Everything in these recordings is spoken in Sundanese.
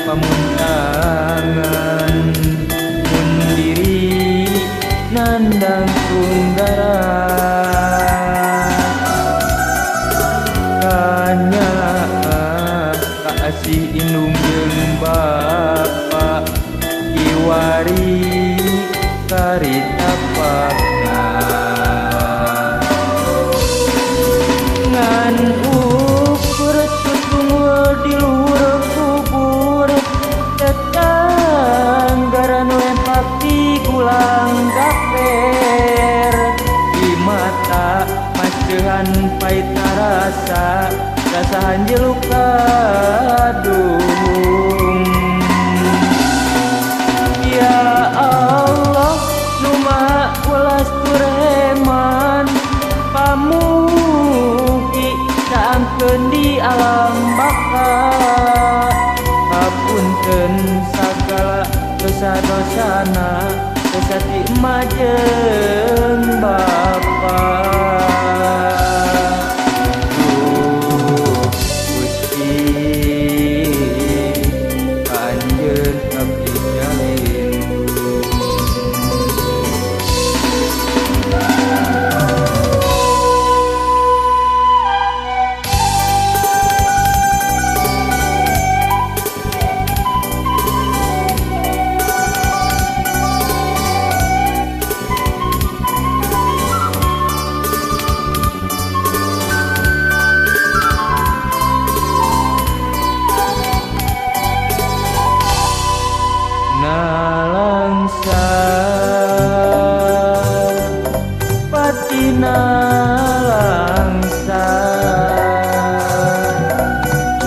pamuntangan mundiri nandang tunggara kanya kasih indung jeung bapa iwari karita pakna ngan ukur tutung di luhur kubur tetanggaran lempak di gulang gaper di mata maseuhan pait rasa hanjeluk kadung ya Allah nu maha welas tureman pamugi saangkeun di alam baka hapunten sagala dosa-dosana dosati emak jeung bapa nalangsa patina langsa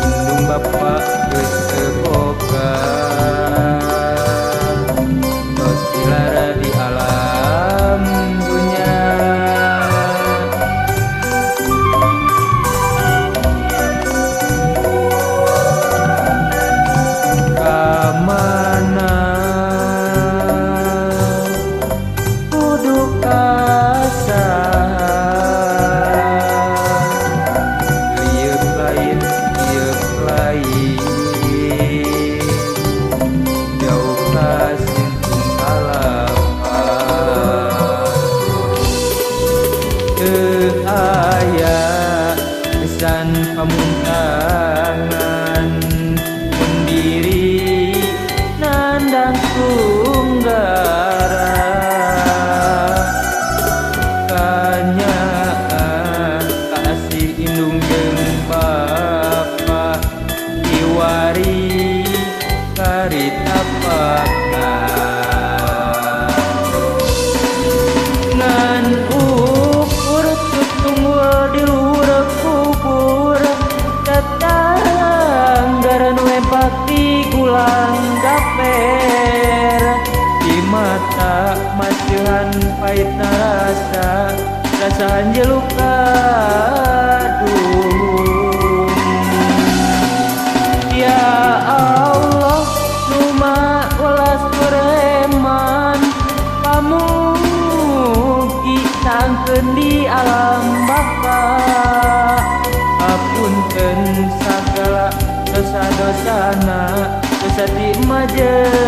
indung bapa geus teu boga tos dilara di alam dunya kamana kesan pamuntangan mundiri nandang tunggara kanya kasih indung jeung bapa iwari karita pakna ngan ukur tutung di luhur kubur tetanggaran lempak di gulang gaper di mata maseuhan pait rasa hanjeluk kadung ya Allah nu maha welas tureman pamugi saangkeun di alam baka hapunten sagala dosa-dosana dosati emak jeung